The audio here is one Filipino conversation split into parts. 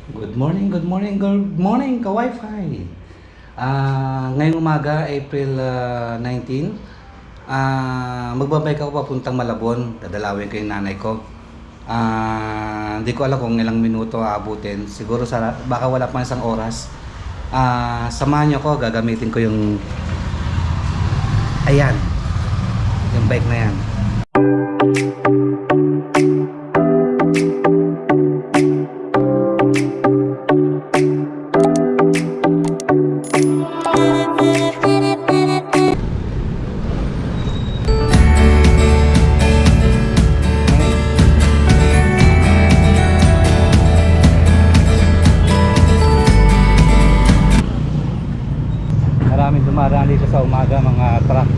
Good morning, good morning, good morning ka-Wi-Fi. Ngayong umaga, April 19, magbabike ako papuntang Malabon. Dadalawin ko yung nanay ko. Hindi ko alam kung ilang minuto aabutin. Siguro baka wala pa isang oras. Samahan niyo ko, gagamitin ko yung ayan, yung bike na yan. Maraming dumaraan dito sa umaga, mga truck.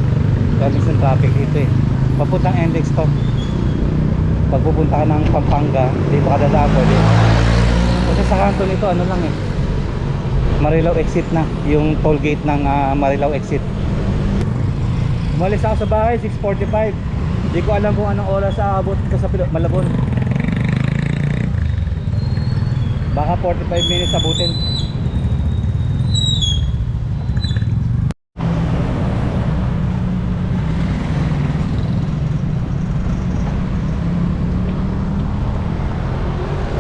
Kaya minsan traffic dito eh. Papuntang Index to. Pag pupunta ka ng Pampanga, dito ka dadaan pwede. Kasi sa kanto nito ano lang eh, Marilao exit na. Yung toll gate ng Marilao exit. Umalis ako sa bahay 6:45. Hindi ko alam kung anong oras aabot ko sa Malabon. Baka 45 minutes abutin.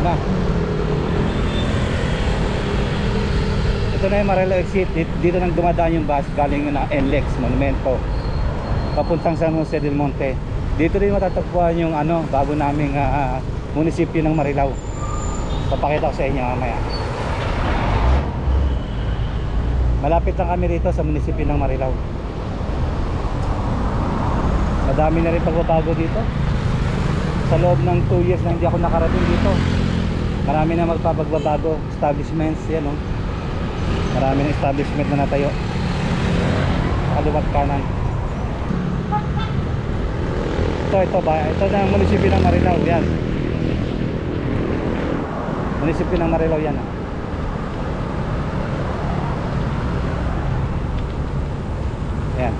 Na. Ito na yung Marilao exit. Dito nang dumadaan yung bus galing na NLEX Monumento papuntang San Jose del Monte. Dito rin matatagpuan yung bago naming munisipyo ng Marilao. Papakita ko sa inyo mamaya. Malapit lang kami rito sa munisipyo ng Marilao. Madami na rin pagbabago dito. Sa loob ng 2 years na hindi ako nakarating dito, marami na magpapagbabago. Establishments, yan o. Marami na establishment na natayo. Kaliwat kanan. Ito na ang munisipyo ng Marilao. Yan. Munisipyo ng Marilao yan o. Yan.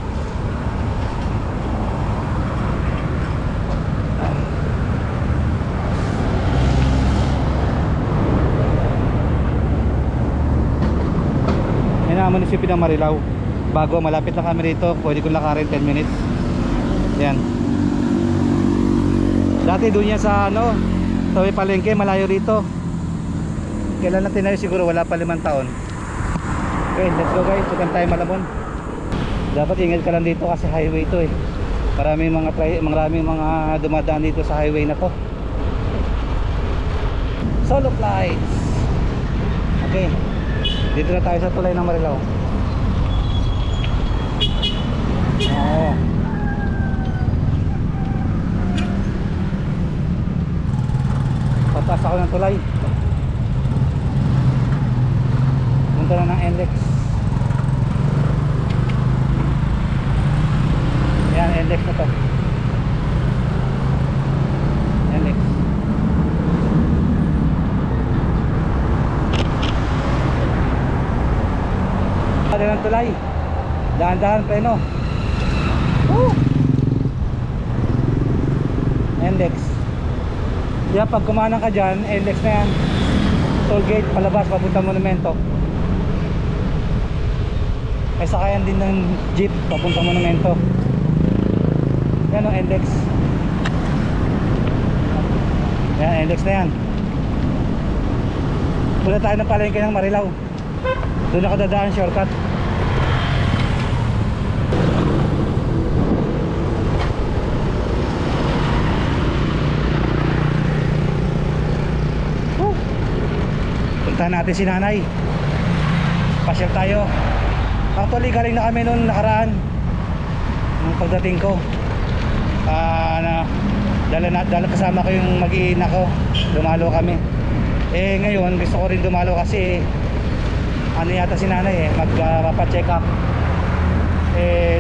Munisipyo ng Marilao. Bago, malapit lang kami rito. Pwede kong lakarin 10 minutes. Yan. Dati doon yan sa sa may palengke, malayo rito. Kailan natin na siguro wala pa 5 taon. Okay, let's go guys. Tukan tayo Malabon. Dapat ingat ka lang dito kasi highway to eh. Maraming mga dumadaan dito sa highway na to. Solo flights. Okay. Dito na tayo sa tulay ng Marilao. Oo. Patas ako ng tulay. Punta na ng NLEX. Yan, NLEX na to. NLEX. Ada ng tulay. Dahan-dahan preno. NLEX. Kaya pag kumanang ka dyan, NLEX na yan. Toll gate, palabas, papunta Monumento. Ay sakayan din ng jeep, papunta Monumento. Yan o, NLEX. Yan, NLEX na yan. Punta tayo ng palengke ng Marilao. Doon ako dadaan, shortcut. Puntahan natin si nanay. Pasyal tayo. Actually galing na kami noon nakaraan. Nung pagdating ko dala kasama ko yung mag-iina ko. Dumalo kami. Ngayon gusto ko rin dumalo kasi yata si nanay magpapacheck up.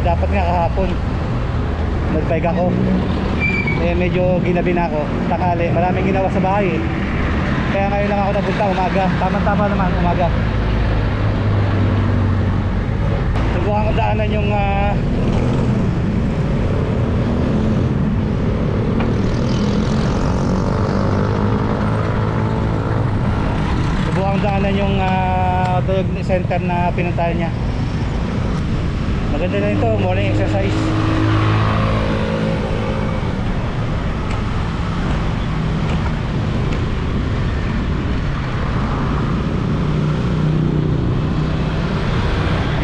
Dapat nga kahapon nag-bike ako. Medyo ginabi na ako. Takali, maraming ginawa sa bahay kaya ngayon lang ako napunta umaga. Tama-tama naman umaga. Subukan ko daanan yung akong daanan yung Dayog Center na pinuntahan niya. Maganda na ito, morning exercise.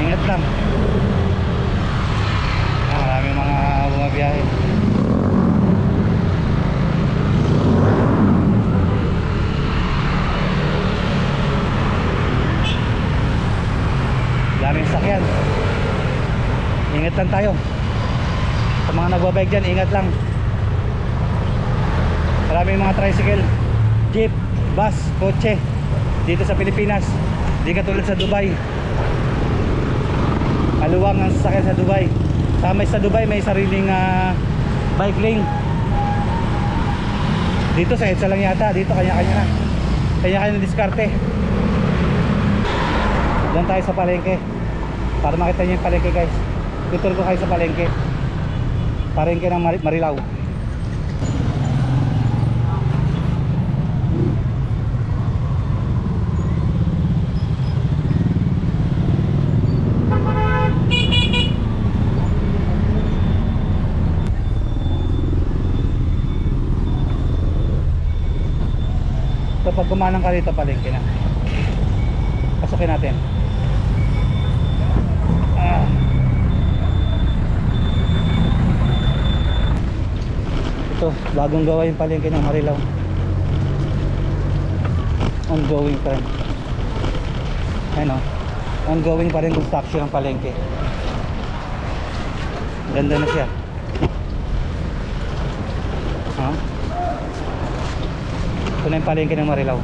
Ingat lang. Maraming mga bumabiyahe. Daming sakyan. Ingat lang tayo. Sa mga nagbabike dyan, ingat lang. Maraming mga tricycle, jeep, bus, kotse dito sa Pilipinas. Di katulad sa Dubai. Maluwang ang sasakyan sa Dubai. Sa Dubai may sariling bike lane. Dito sa EDSA lang yata. Dito kanya-kanya na. Kanya-kanya na diskarte. Diyan tayo sa palengke para makita niyo yung palengke, guys. Tutur ko kayo sa palengke. Palengke ng Marilao. So pag kumanang ka rito, palengke na. Pasukin natin. Ito, bagong gawa yung palengke ng Marilao. Ongoing pa rin. Ayun o, ongoing pa rin construction ng palengke. Ganda na siya. Ito na yung palengke ng Marilao.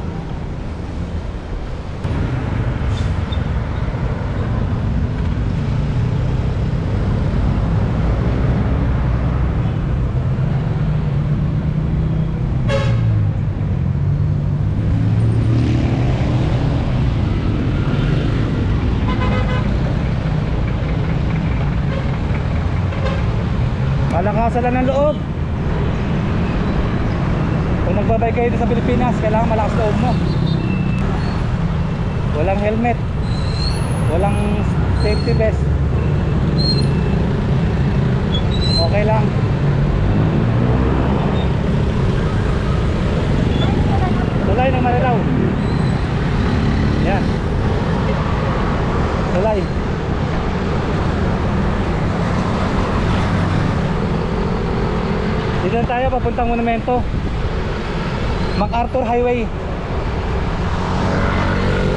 Malakasan lang ng loob. Kung nagbabike kayo sa Pilipinas, kailangan malakas loob mo. Walang helmet, walang safety vest, okay lang. Tulay ng Marilao. Yan. Tulay. Dito na tayo papuntang monumento, MacArthur Highway.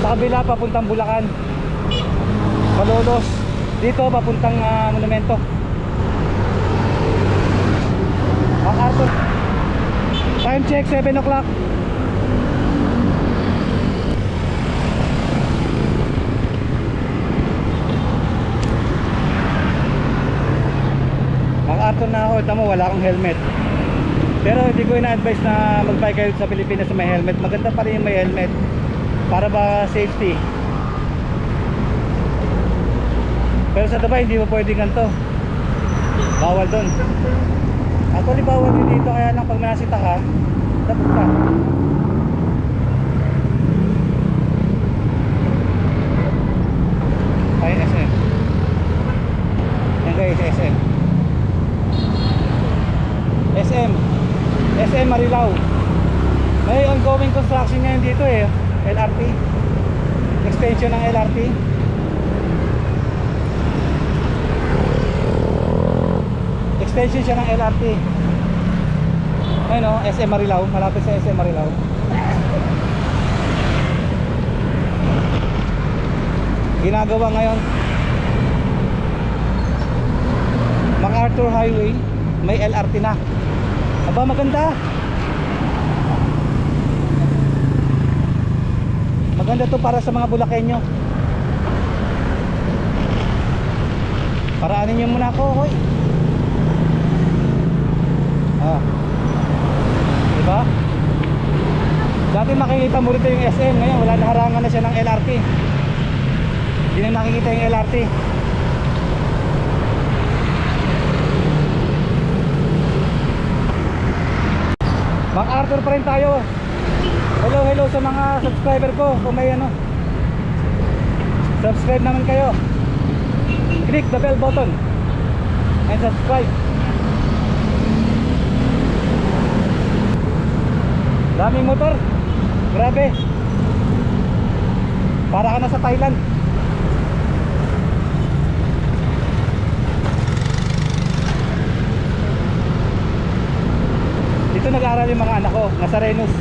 Sa kabila papuntang Bulacan, Malolos. Dito papuntang monumento, MacArthur. Time check 7 o'clock. MacArthur na ako. Tama, wala akong helmet. Pero hindi ko ina-advise na mag-bike kayo sa Pilipinas na may helmet. Maganda pa rin yung may helmet para ba safety. Pero sa Dubai hindi mo pwedeng ganito. Bawal doon. Actually bawal din dito, kaya lang pag manasita ka, dapat ka. Ay, SM. Yan guys, SM. SM Marilao. May ongoing construction ngayon dito eh. LRT. Extension ng LRT. Extension siya ng LRT. Ayun o, SM Marilao. Malapit sa SM Marilao. Ginagawa ngayon. MacArthur Highway, may LRT na. Aba, maganda. Maganda to para sa mga Bulakenyo. Paraanin nyo muna ako, hoy. Diba? Dati makikita mo rito yung SM. Ngayon wala na, harangan na siya ng LRT. Hindi na nakikita yung LRT. MacArthur pa rin tayo. Hello, hello sa mga subscriber ko. Kung may ano, subscribe naman kayo. Click the bell button and subscribe. Daming motor. Grabe. Para ka na sa Thailand. Dito nag-aaral yung mga anak ko. Nasa Renus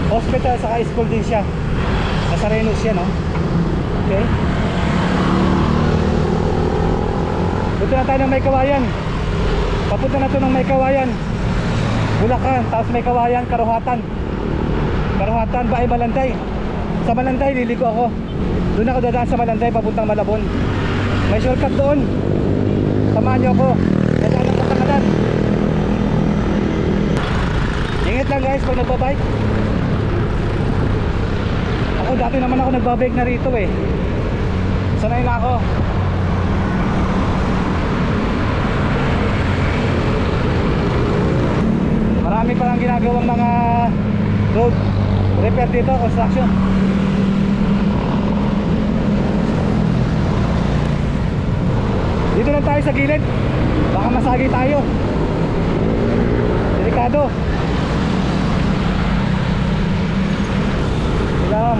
Hospital, saka school din siya. Nasa Renus yan, no? Okay. Punta na tayo ng May Kawayan. Papunta na to ng May Kawayan, Bulacan, tapos May Kawayan, Karuhatan. Karuhatan ba ay Malanday. Sa Malanday liligo ako. Doon ako dadaan sa Malanday papuntang Malabon. May shortcut doon. Samahan niyo ako. Dadaan ng Katangalan. Ingat lang guys pag nagbabike. Ako dati naman ako nagbabike na rito eh. Sanay na ako. Marami palang ginagawang mga road repair dito, construction. Dito lang tayo sa gilid. Baka masagi tayo. Delikado. Ilang.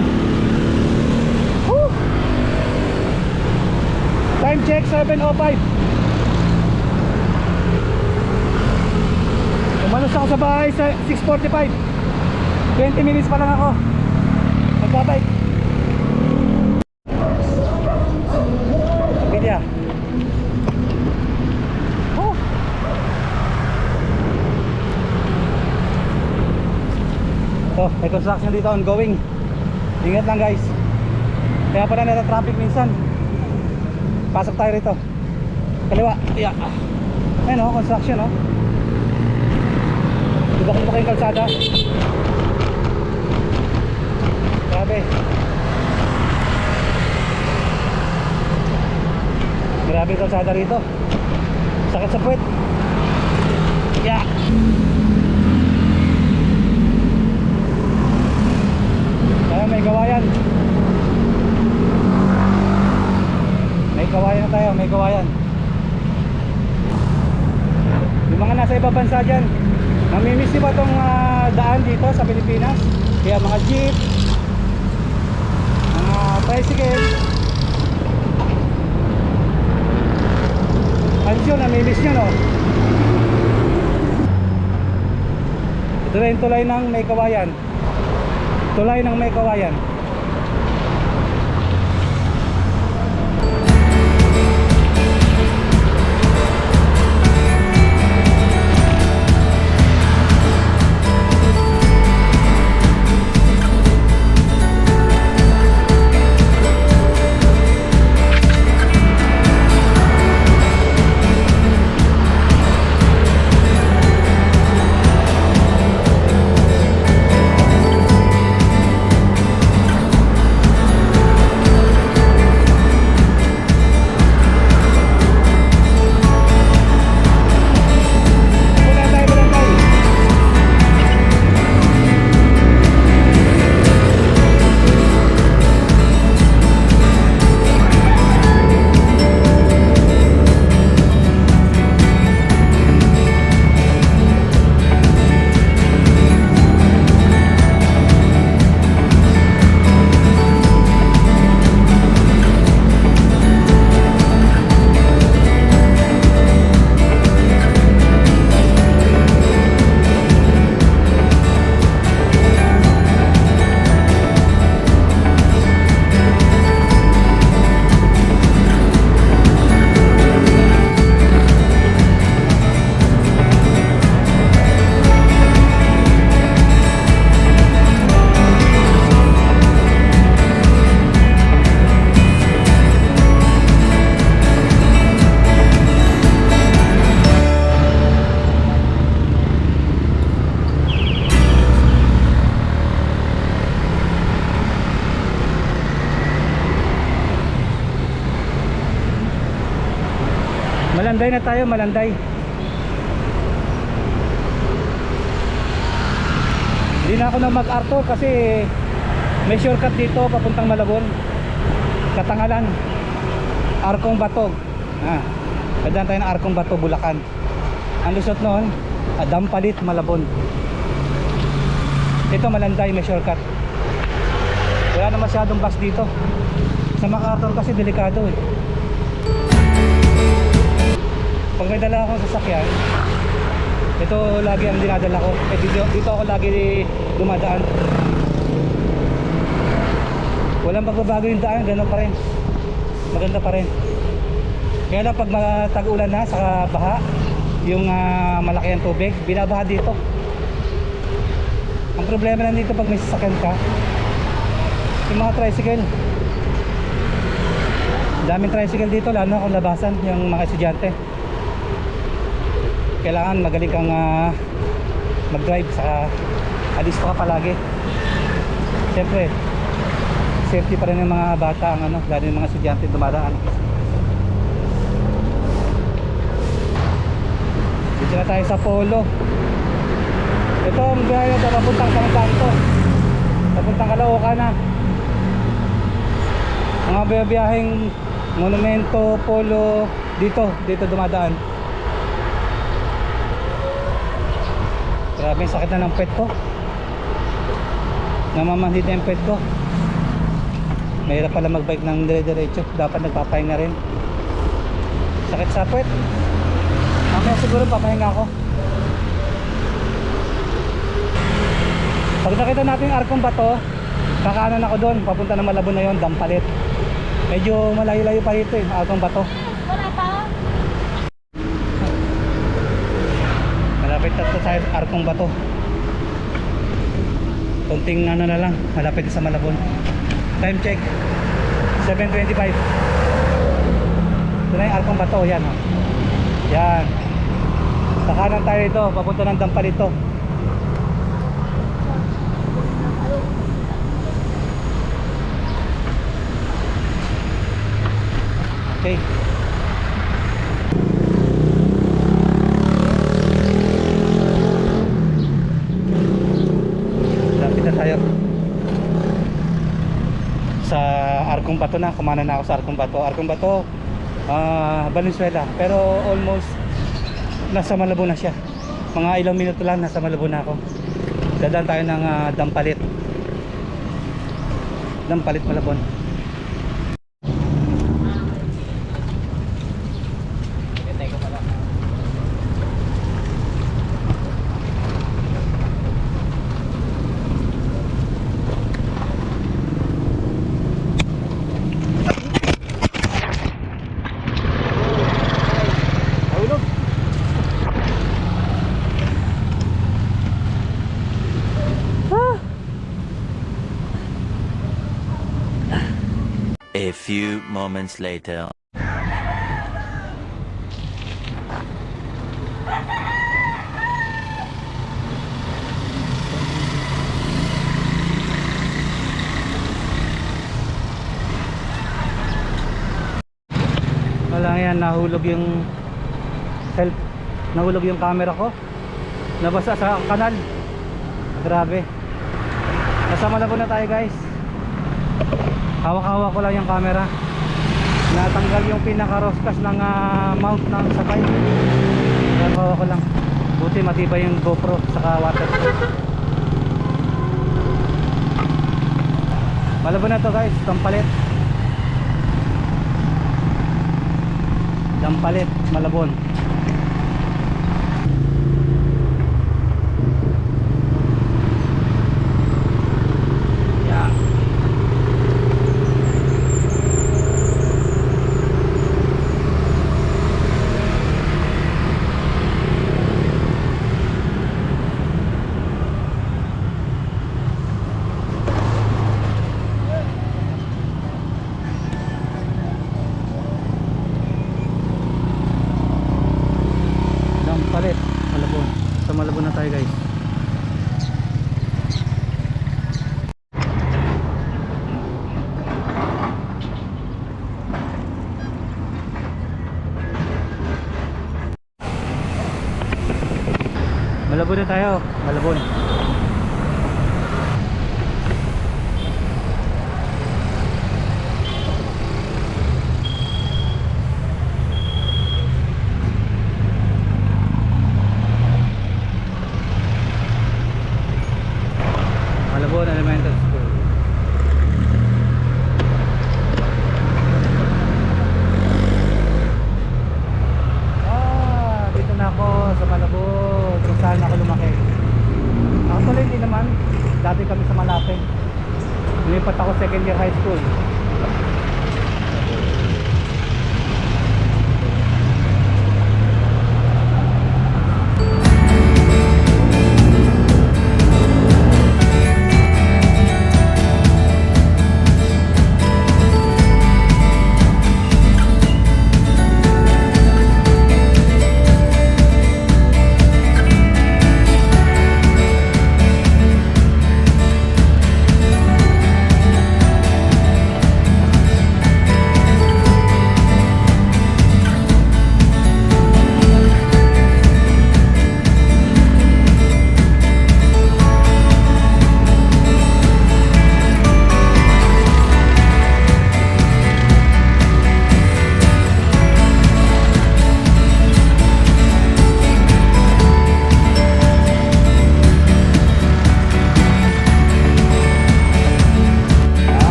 Woo! Time check 7:05. Umalos ako sa bahay sa 6:45. 20 minutes pa lang ako nagbabike. Pilya. Oh. So, may construction dito ongoing. Ingat lang guys. Kaya pala nata-traffic minsan. Pasok tayo rito. Kaliwa. Yeah. Ayun oh, construction oh. Diba kung yung kalsada? Grabe. Grabe yung kalsada rito. Sakit sa puwet. Yeah. Kaya May Kawayan. May Kawayan na tayo, May Kawayan. Yung mga nasa ibang bansa dyan, namimiss nyo ba itong daan dito sa Pilipinas? Kaya mga jeep, mga tricycle, ansyon, namimiss nyo no? Ito na yung tulay ng May Kawayan. Tulay ng May Kawayan. Malanday na tayo, Malanday. Hindi na ako na mag-Arthur kasi may shortcut dito papuntang Malabon. Katangalan, Arkong Bato. Dadaan tayo ng Arkong Bato, Bulacan. Ang lusot noon, Dampalit, Malabon. Ito Malanday, may shortcut. Wala na masyadong bus dito. Sa MacArthur kasi delikado eh. Pag may dala akong sasakyan, ito lagi ang dinadala ko. Dito ako lagi dumadaan. Walang pagbabago yung daan, ganoon pa rin. Maganda pa rin. Kaya lang pag tag-ulan na, saka baha, yung malaki ang tubig, binabaha dito. Ang problema na dito pag may sasakyan ka, yung mga tricycle. Daming tricycle dito, lalo kung labasan yung mga estudyante. Kailangan magaling kang mag-drive, saka alisto ka palagi. Siyempre safety pa rin ng mga bata, ang lalo yung mga estudyante dumadaan. Dito na tayo sa Polo. Ito ang biyahe na papuntang San Canto, papuntang Caloocan na. Mga biyaheng Monumento, Polo, dito dumadaan. Grabe yung sakit na ng pet ko. Namamanhid na yung pet ko. Mahirap pala magbike ng dire-diretso. Dapat nagpapahinga rin. Sakit sa puwet. Mamaya siguro papahinga ako. Pag nakita natin yung Arkong Bato, kakanan ako doon. Papunta na Malabon na yun, Dampalit. Medyo malayo-layo pa rito eh, Arkong Bato. Wala pa. Malapit na ito sa Arkong Bato. Kunting na lang, malapit sa Malabon. Time check 7:25. Ito na yung Arkong Bato. Yan o. Yan. Sa kanan tayo ito, papunta ng Dampalito. Okay. Lapit na tayo sa Arkong Bato na. Kumanan na ako sa Arkong Bato. Arkong Bato, Valenzuela. Pero almost nasa Malabon na siya. Mga ilang minuto lang nasa Malabon na ako. Dadaan tayo ng Dampalit. Dampalit, Malabon. A few moments later. Wala yan, nahulog yung nahulog yung camera ko. Nabasa sa kanal. Grabe. Nasa Malabon na tayo guys. Hawak-hawak ko lang yung camera. Natanggal yung pinaka-roscas ng mount ng sakay. Hawak ko lang. Buti matibay yung GoPro saka waterproof. Malabon na to guys, Dampalit. Dampalit, Malabon. Dampalit, Malabon. Sa Malabon na tayo guys. Malabon na tayo, Malabon. Lumipat ako second year high school.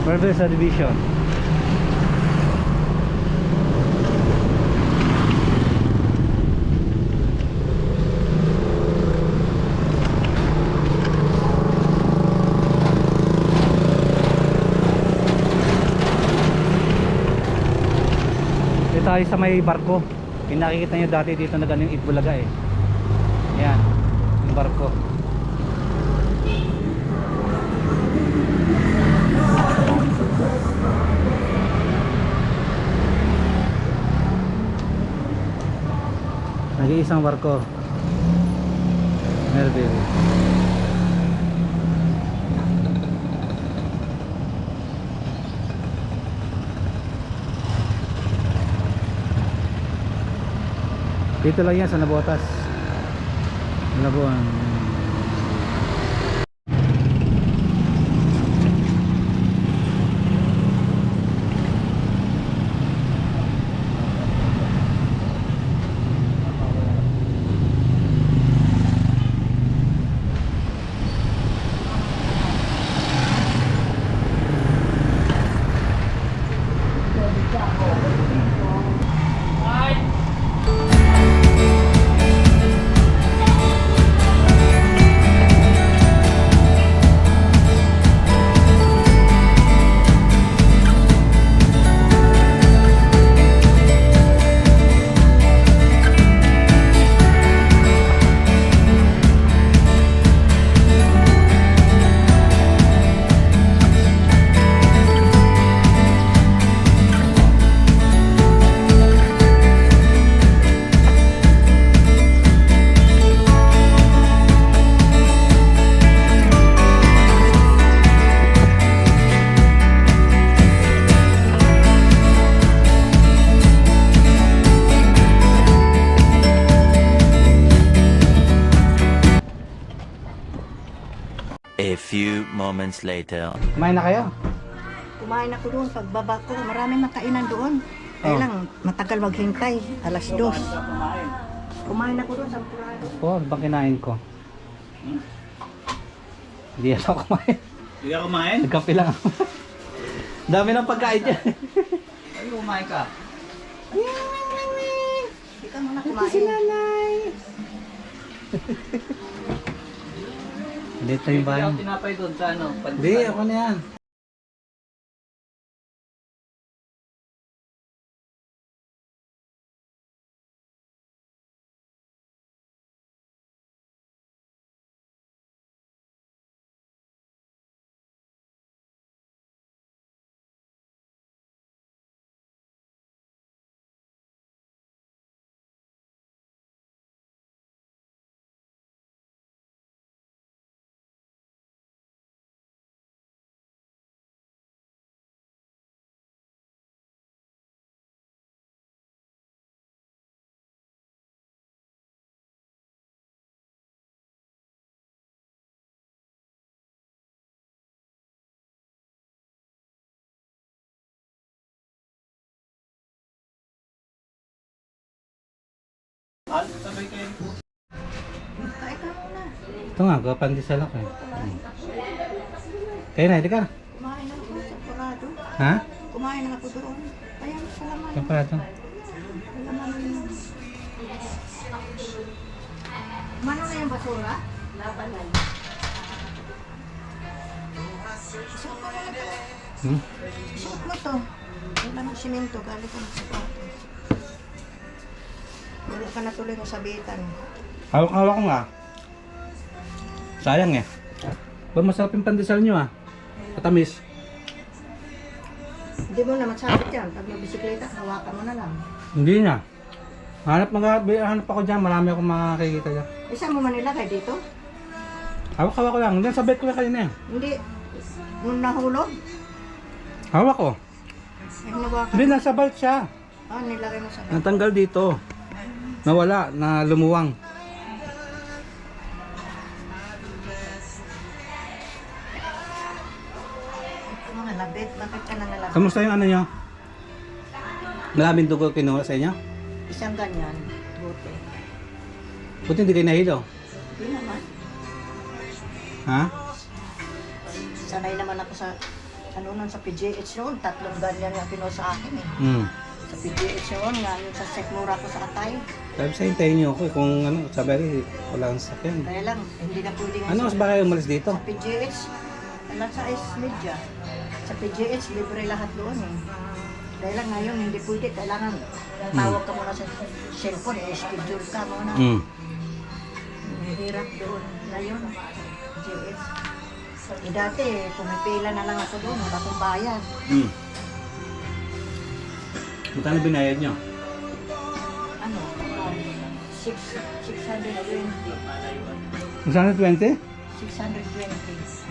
Merville Subdivision. Dito tayo sa may barko. Yung nakikita nyo dati dito na ganun yung Itbulaga eh. Yan, yung barko. Nag-iisang barko. Merville. Dito lang yan sa Nabotas. Labuan. A few moments later. Kumain na kayo? Kumain ako doon, pagbaba ko, maraming makainan doon. Kaya Oh. lang, matagal maghintay, alas 2. Kumain ako doon sa Purado. Oo, bang kinain ko? Hindi ako kumain. Hindi ka kumain? Nagkape lang ako. Dami ng pagkain dyan. Ay, kumain ka. Hindi ka muna kumain. Dito yung Hindi bahay. ako tinapay doon sa ano. Hindi, ako na yan. Sabay kayo po. Kain ka muna. Ito nga, kapandisal ako eh. Kaya na, hindi ka. Kumain na ako sa Porado. Ha? Kumain na ako doon. Ayan, salamat. Ito pala ito. Salamat yun. Mano na yung basura? Laban na. Isuot mo na ito. Hmm? Isuot mo to. Wala ng simento, galing ka ng sapatos. Wala ka na tuloy ng sabitan. Hawak-hawak ko nga. Sayang eh. Ba masarap yung pandesal nyo ah. Katamis. Hindi mo na matsabit yan. Pag magbisikleta, hawakan mo na lang. Hindi na. Hanap ako dyan. Marami akong makakikita dyan. Isa mo man nilagay dito? Hawak-hawak ko lang. Hindi, sabay ko lang kanina eh. Hindi. Nung nahulog, Hawak ko. ay hinawakan. Hindi, nasa belt siya. Ah, nilagay mo sa bag. Natanggal dito. Nawala, na lumuwang. Mga labit, bakit ka na nalabit? Kamusta yung ano nyo? Maraming dugo kinuha sa inyo? Isang ganyan, buti. Buti hindi kayo nahilo. Hindi naman. Ha? Sanay naman ako sa, ano nun, sa PGH noon, 3 ganyan nga kinuha sa akin eh. Hmm. Sa PGH noon, nga yung sa sekmura ko sa Atay. Sabi sa hintayin nyo ako eh, kung ano, sabi wala ang sakyan. Kaya lang, hindi na pwede nga Ano, mas ba kayo umalis dito? sa PGH, alam sa Ice Media. Sa PGH, libre lahat doon eh. Dahil lang ngayon, hindi pwede. Kailangan tawag ka muna sa cellphone, schedule ka muna. Hmm. Hirap doon. Ngayon, PGH. Eh dati, pumipila na lang ako doon. Wala akong bayad. Hmm. Magkano binayad nyo? Ano? 620. Magkano 20? 620.